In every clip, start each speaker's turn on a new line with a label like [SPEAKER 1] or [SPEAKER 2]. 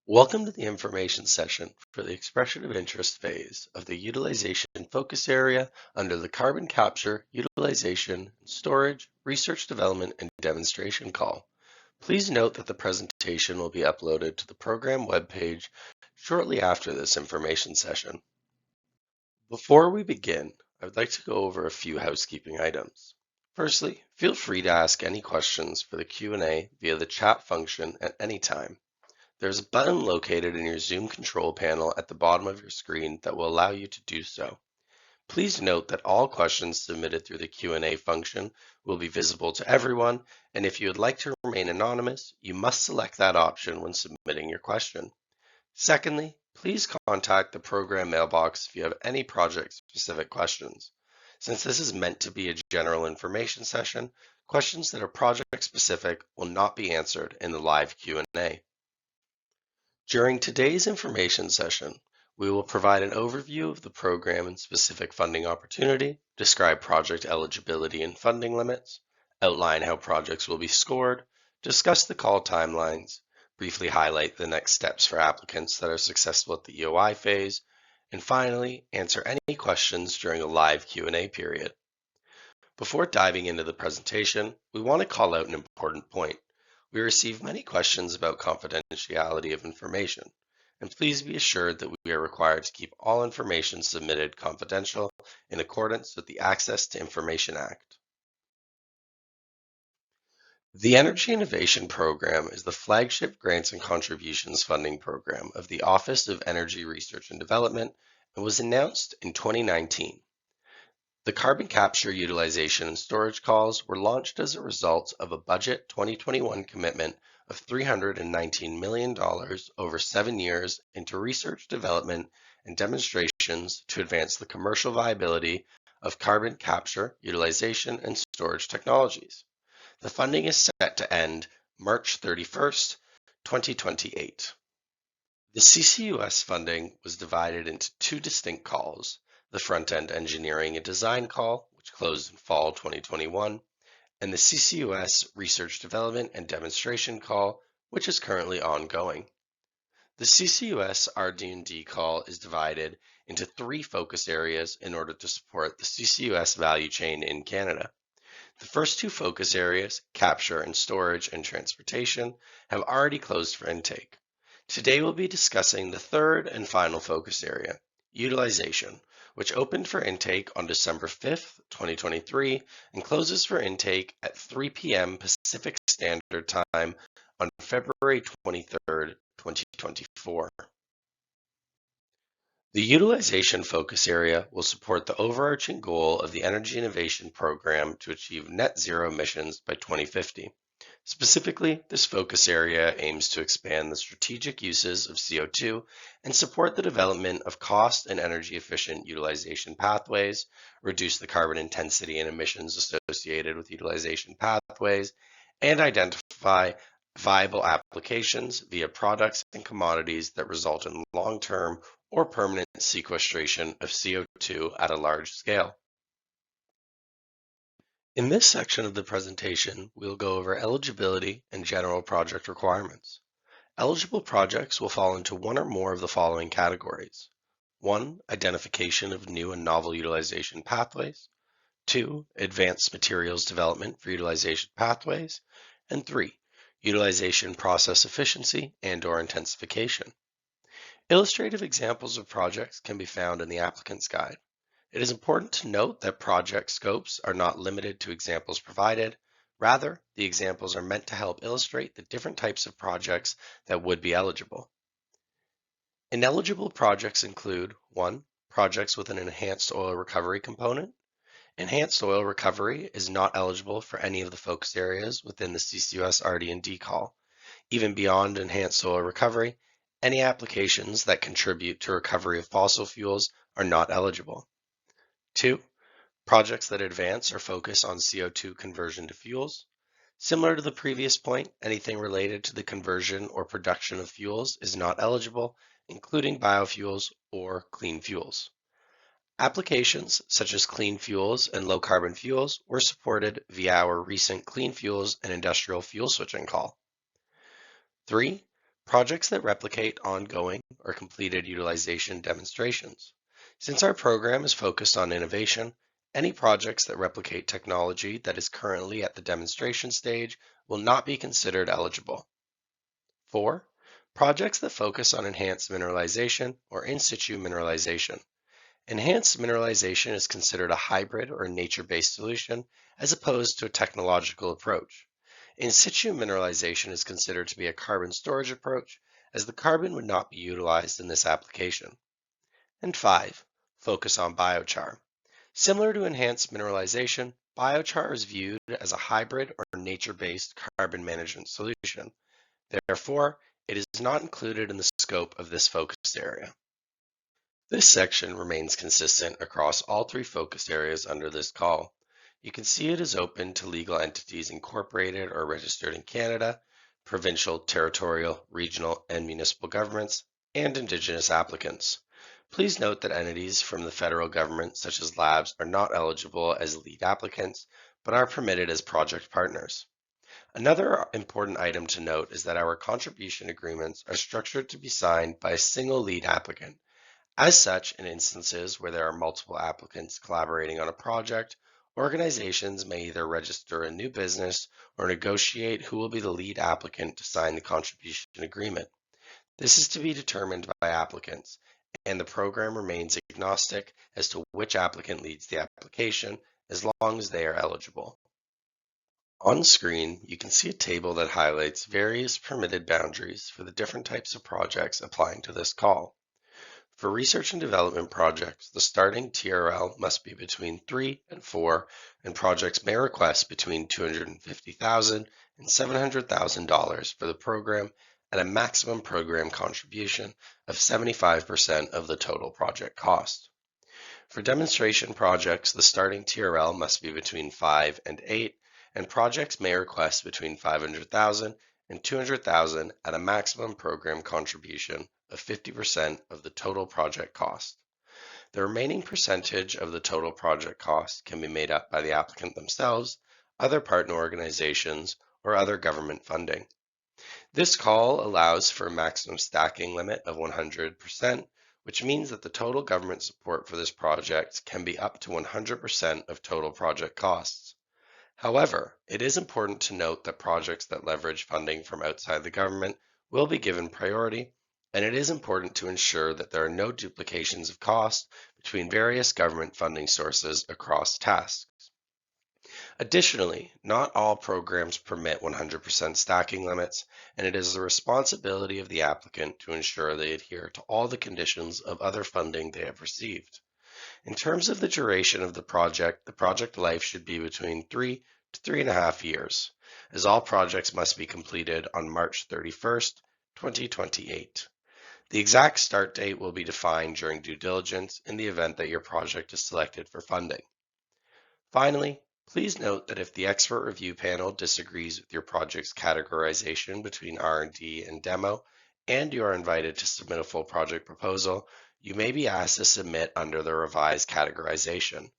[SPEAKER 1] Welcome to the information session for the expression of interest phase of the utilization focus area under the carbon capture, utilization, storage, research development, and demonstration call. Please note that the presentation will be uploaded to the program webpage shortly after this information session. Before we begin, I would like to go over a few housekeeping items. Firstly, feel free to ask any questions for the Q&A via the chat function at any time. There's a button located in your Zoom control panel at the bottom of your screen that will allow you to do so. Please note that all questions submitted through the Q&A function will be visible to everyone, and if you would like to remain anonymous, you must select that option when submitting your question. Secondly, please contact the program mailbox if you have any project-specific questions. Since this is meant to be a general information session, questions that are project-specific will not be answered in the live Q&A. During today's information session, we will provide an overview of the program and specific funding opportunity, describe project eligibility and funding limits, outline how projects will be scored, discuss the call timelines, briefly highlight the next steps for applicants that are successful at the EOI phase, and finally, answer any questions during a live Q&A period. Before diving into the presentation, we want to call out an important point. We receive many questions about confidentiality of information, and please be assured that we are required to keep all information submitted confidential in accordance with the Access to Information Act. The Energy Innovation Program is the flagship grants and contributions funding program of the Office of Energy Research and Development and was announced in 2019. The carbon capture, utilization, and storage calls were launched as a result of a Budget 2021 commitment of $319 million over 7 years into research, development, and demonstrations to advance the commercial viability of carbon capture, utilization, and storage technologies. The funding is set to end March 31st, 2028. The CCUS funding was divided into two distinct calls: the Front-End Engineering and Design Call, which closed in fall 2021, and the CCUS Research Development and Demonstration Call, which is currently ongoing. The CCUS RD&D Call is divided into three focus areas in order to support the CCUS value chain in Canada. The first two focus areas, capture and storage and transportation, have already closed for intake. Today we'll be discussing the third and final focus area, utilization, which opened for intake on December 5th, 2023, and closes for intake at 3 p.m. Pacific Standard Time on February 23rd, 2024. The utilization focus area will support the overarching goal of the Energy Innovation Program to achieve net zero emissions by 2050. Specifically, this focus area aims to expand the strategic uses of CO2 and support the development of cost and energy efficient utilization pathways, reduce the carbon intensity and emissions associated with utilization pathways, and identify viable applications via products and commodities that result in long-term or permanent sequestration of CO2 at a large scale. In this section of the presentation, we'll go over eligibility and general project requirements. Eligible projects will fall into one or more of the following categories. 1. Identification of new and novel utilization pathways. 2. Advanced materials development for utilization pathways. And 3. Utilization process efficiency and/or intensification. Illustrative examples of projects can be found in the applicant's guide. It is important to note that project scopes are not limited to examples provided. Rather, the examples are meant to help illustrate the different types of projects that would be eligible. Ineligible projects include 1. Projects with an enhanced oil recovery component. Enhanced oil recovery is not eligible for any of the focus areas within the CCUS RD&D call. Even beyond enhanced oil recovery, any applications that contribute to recovery of fossil fuels are not eligible. 2. Projects that advance or focus on CO2 conversion to fuels. Similar to the previous point, anything related to the conversion or production of fuels is not eligible, including biofuels or clean fuels. Applications such as clean fuels and low carbon fuels were supported via our recent Clean Fuels and Industrial Fuel Switching call. 3. Projects that replicate ongoing or completed utilization demonstrations. Since our program is focused on innovation, any projects that replicate technology that is currently at the demonstration stage will not be considered eligible. 4. Projects that focus on enhanced mineralization or in situ mineralization. Enhanced mineralization is considered a hybrid or nature-based solution as opposed to a technological approach. In situ mineralization is considered to be a carbon storage approach, as the carbon would not be utilized in this application. And 5. Focus on biochar. Similar to enhanced mineralization, biochar is viewed as a hybrid or nature-based carbon management solution. Therefore, it is not included in the scope of this focus area. This section remains consistent across all three focus areas under this call. You can see it is open to legal entities incorporated or registered in Canada, provincial, territorial, regional, and municipal governments, and Indigenous applicants. Please note that entities from the federal government, such as labs, are not eligible as lead applicants, but are permitted as project partners. Another important item to note is that our contribution agreements are structured to be signed by a single lead applicant. As such, in instances where there are multiple applicants collaborating on a project, organizations may either register a new business or negotiate who will be the lead applicant to sign the contribution agreement. This is to be determined by applicants, and the program remains agnostic as to which applicant leads the application as long as they are eligible. On screen, you can see a table that highlights various permitted boundaries for the different types of projects applying to this call. For research and development projects, the starting TRL must be between 3 and 4, and projects may request between $250,000 and $700,000 for the program at a maximum program contribution of 75% of the total project cost. For demonstration projects, the starting TRL must be between 5 and 8, and projects may request between $500,000 and $200,000 at a maximum program contribution of 50% of the total project cost. The remaining percentage of the total project cost can be made up by the applicant themselves, other partner organizations, or other government funding. This call allows for a maximum stacking limit of 100%, which means that the total government support for this project can be up to 100% of total project costs. However, it is important to note that projects that leverage funding from outside the government will be given priority, and it is important to ensure that there are no duplications of cost between various government funding sources across tasks. Additionally, not all programs permit 100% stacking limits, and it is the responsibility of the applicant to ensure they adhere to all the conditions of other funding they have received. In terms of the duration of the project life should be between 3 to 3.5 years, as all projects must be completed on March 31st, 2028. The exact start date will be defined during due diligence in the event that your project is selected for funding. Finally, please note that if the expert review panel disagrees with your project's categorization between R&D and demo, and you are invited to submit a full project proposal, you may be asked to submit under the revised categorization.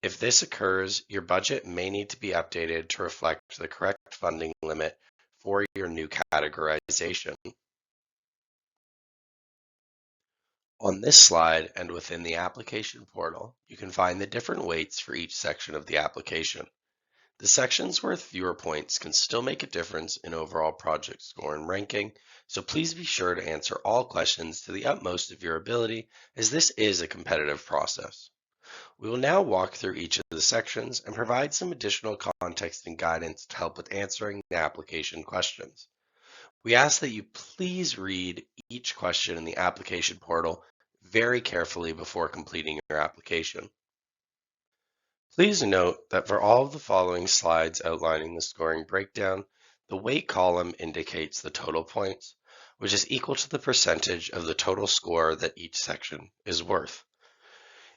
[SPEAKER 1] If this occurs, your budget may need to be updated to reflect the correct funding limit for your new categorization. On this slide and within the application portal, you can find the different weights for each section of the application. The sections worth fewer points can still make a difference in overall project score and ranking, so please be sure to answer all questions to the utmost of your ability, as this is a competitive process. We will now walk through each of the sections and provide some additional context and guidance to help with answering the application questions. We ask that you please read each question in the application portal very carefully before completing your application. Please note that for all of the following slides outlining the scoring breakdown, the weight column indicates the total points, which is equal to the percentage of the total score that each section is worth.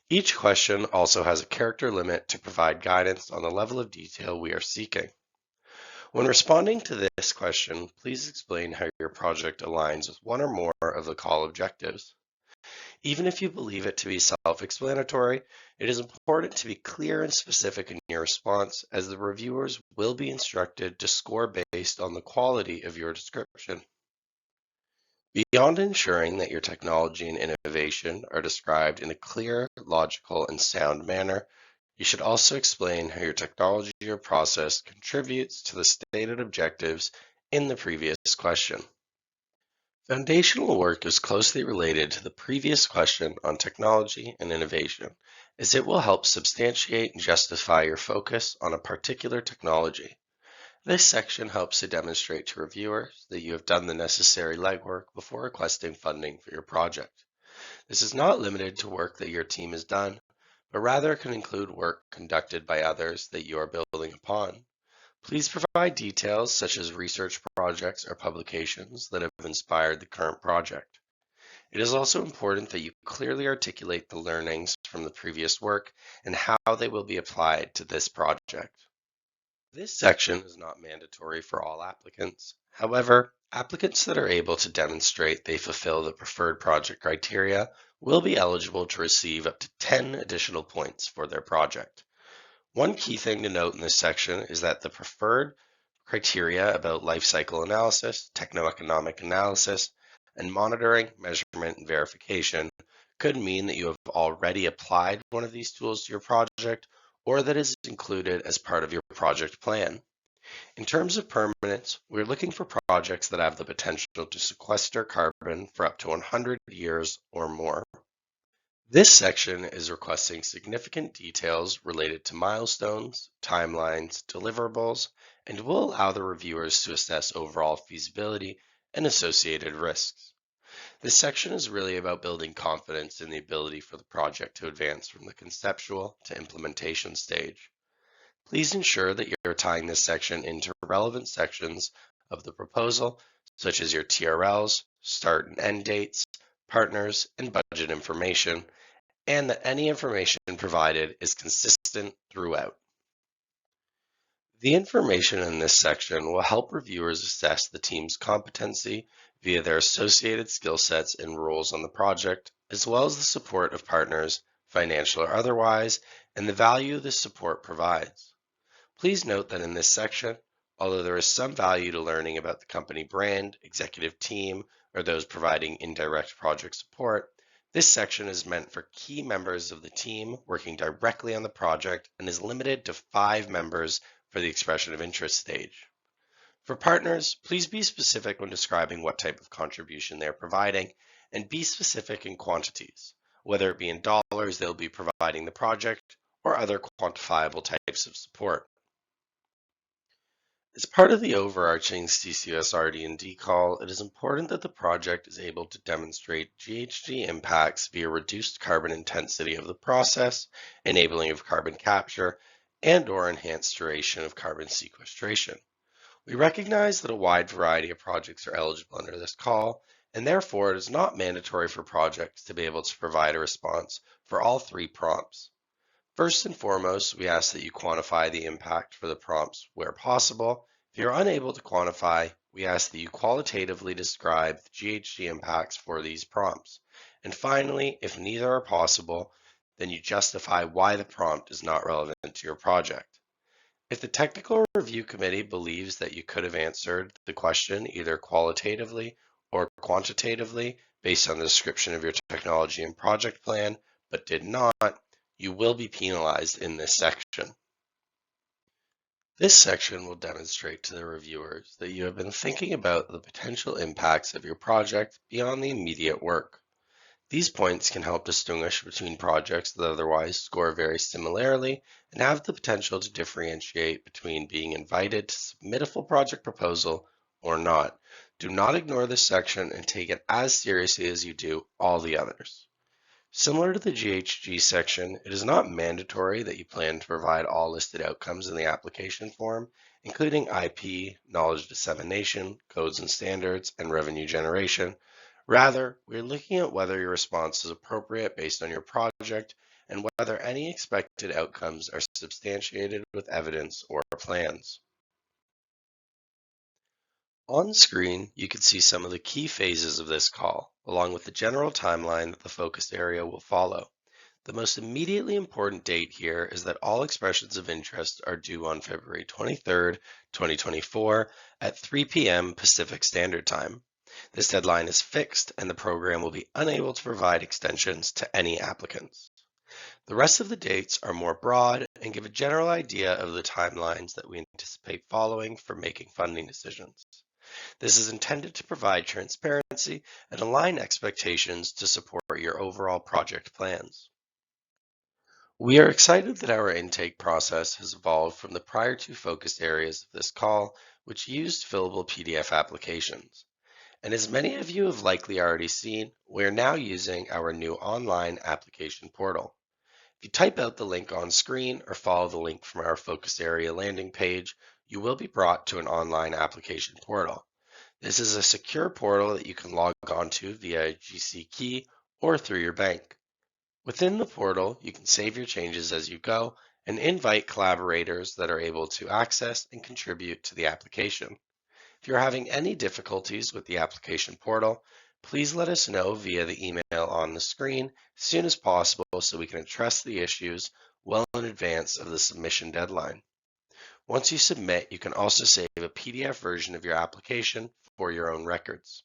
[SPEAKER 1] Each question also has a character limit to provide guidance on the level of detail we are seeking. When responding to this question, please explain how your project aligns with one or more of the call objectives. Even if you believe it to be self-explanatory, it is important to be clear and specific in your response, as the reviewers will be instructed to score based on the quality of your description. Beyond ensuring that your technology and innovation are described in a clear, logical, and sound manner, you should also explain how your technology or process contributes to the stated objectives in the previous question. Foundational work is closely related to the previous question on technology and innovation, as it will help substantiate and justify your focus on a particular technology. This section helps to demonstrate to reviewers that you have done the necessary legwork before requesting funding for your project. This is not limited to work that your team has done, but rather can include work conducted by others that you are building upon. Please provide details such as research projects or publications that have inspired the current project. It is also important that you clearly articulate the learnings from the previous work and how they will be applied to this project. This section is not mandatory for all applicants. However, applicants that are able to demonstrate they fulfill the preferred project criteria will be eligible to receive up to 10 additional points for their project. One key thing to note in this section is that the preferred criteria about life cycle analysis, techno-economic analysis, and monitoring, measurement, and verification could mean that you have already applied one of these tools to your project or that is included as part of your project plan. In terms of permanence, we're looking for projects that have the potential to sequester carbon for up to 100 years or more. This section is requesting significant details related to milestones, timelines, deliverables, and will allow the reviewers to assess overall feasibility and associated risks. This section is really about building confidence in the ability for the project to advance from the conceptual to implementation stage. Please ensure that you're tying this section into relevant sections of the proposal, such as your TRLs, start and end dates, partners, and budget information, and that any information provided is consistent throughout. The information in this section will help reviewers assess the team's competency via their associated skill sets and roles on the project, as well as the support of partners, financial or otherwise, and the value this support provides. Please note that in this section, although there is some value to learning about the company brand, executive team, or those providing indirect project support, this section is meant for key members of the team working directly on the project and is limited to 5 members for the expression of interest stage. For partners, please be specific when describing what type of contribution they are providing and be specific in quantities, whether it be in dollars they'll be providing the project or other quantifiable types of support. As part of the overarching CCUS RD&D call, it is important that the project is able to demonstrate GHG impacts via reduced carbon intensity of the process, enabling of carbon capture, and/or enhanced duration of carbon sequestration. We recognize that a wide variety of projects are eligible under this call, and therefore it is not mandatory for projects to be able to provide a response for all 3 prompts. First and foremost, we ask that you quantify the impact for the prompts where possible. If you're unable to quantify, we ask that you qualitatively describe the GHG impacts for these prompts. And finally, if neither are possible, then you justify why the prompt is not relevant to your project. If the technical review committee believes that you could have answered the question either qualitatively or quantitatively based on the description of your technology and project plan, but did not, you will be penalized in this section. This section will demonstrate to the reviewers that you have been thinking about the potential impacts of your project beyond the immediate work. These points can help distinguish between projects that otherwise score very similarly and have the potential to differentiate between being invited to submit a full project proposal or not. Do not ignore this section and take it as seriously as you do all the others. Similar to the GHG section, it is not mandatory that you plan to provide all listed outcomes in the application form, including IP, knowledge dissemination, codes and standards, and revenue generation. Rather, we're looking at whether your response is appropriate based on your project and whether any expected outcomes are substantiated with evidence or plans. On screen, you can see some of the key phases of this call, along with the general timeline that the focus area will follow. The most immediately important date here is that all expressions of interest are due on February 23rd, 2024 at 3 p.m. Pacific Standard Time. This deadline is fixed and the program will be unable to provide extensions to any applicants. The rest of the dates are more broad and give a general idea of the timelines that we anticipate following for making funding decisions. This is intended to provide transparency and align expectations to support your overall project plans. We are excited that our intake process has evolved from the prior two focus areas of this call, which used fillable PDF applications. And as many of you have likely already seen, we are now using our new online application portal. If you type out the link on screen or follow the link from our focus area landing page, you will be brought to an online application portal. This is a secure portal that you can log onto via GC key or through your bank. Within the portal, you can save your changes as you go and invite collaborators that are able to access and contribute to the application. If you're having any difficulties with the application portal, please let us know via the email on the screen as soon as possible so we can address the issues well in advance of the submission deadline. Once you submit, you can also save a PDF version of your application for your own records.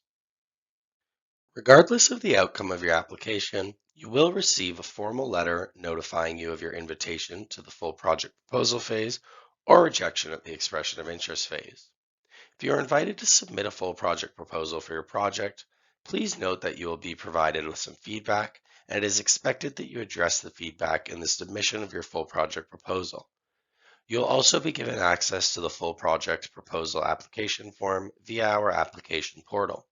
[SPEAKER 1] Regardless of the outcome of your application, you will receive a formal letter notifying you of your invitation to the full project proposal phase or rejection at the expression of interest phase. If you are invited to submit a full project proposal for your project, please note that you will be provided with some feedback, and it is expected that you address the feedback in the submission of your full project proposal. You'll also be given access to the full project proposal application form via our application portal.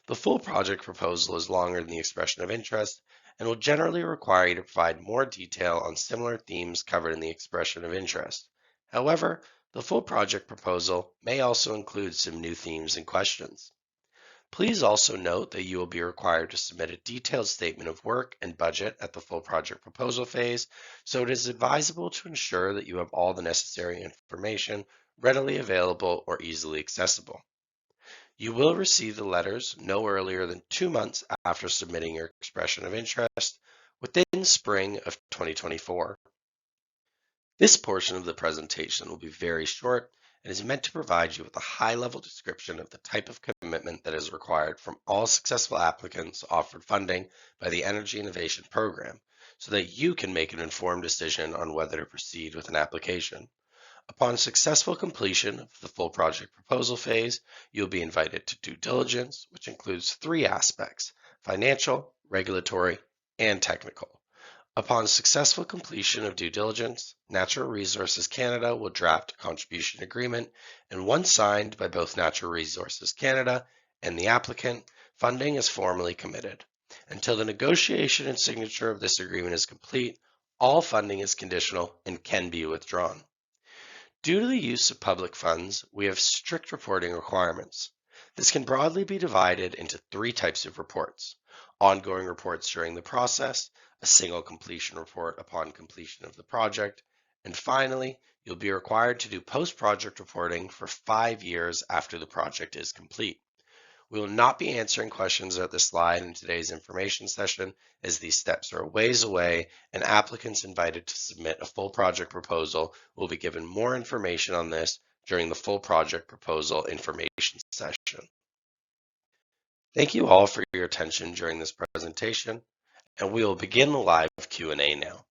[SPEAKER 1] The full project proposal is longer than the expression of interest and will generally require you to provide more detail on similar themes covered in the expression of interest. However, the full project proposal may also include some new themes and questions. Please also note that you will be required to submit a detailed statement of work and budget at the full project proposal phase, so it is advisable to ensure that you have all the necessary information readily available or easily accessible. You will receive the letters no earlier than 2 months after submitting your expression of interest within spring of 2024. This portion of the presentation will be very short and is meant to provide you with a high-level description of the type of commitment that is required from all successful applicants offered funding by the Energy Innovation Program so that you can make an informed decision on whether to proceed with an application. Upon successful completion of the full project proposal phase, you'll be invited to due diligence, which includes 3 aspects: financial, regulatory, and technical. Upon successful completion of due diligence, Natural Resources Canada will draft a contribution agreement, and once signed by both Natural Resources Canada and the applicant, funding is formally committed. Until the negotiation and signature of this agreement is complete, all funding is conditional and can be withdrawn. Due to the use of public funds, we have strict reporting requirements. This can broadly be divided into 3 types of reports: ongoing reports during the process, a single completion report upon completion of the project, and finally, you'll be required to do post-project reporting for 5 years after the project is complete. We will not be answering questions about this slide in today's information session, as these steps are a ways away, and applicants invited to submit a full project proposal will be given more information on this during the full project proposal information session. Thank you all for your attention during this presentation, and we will begin the live Q&A now.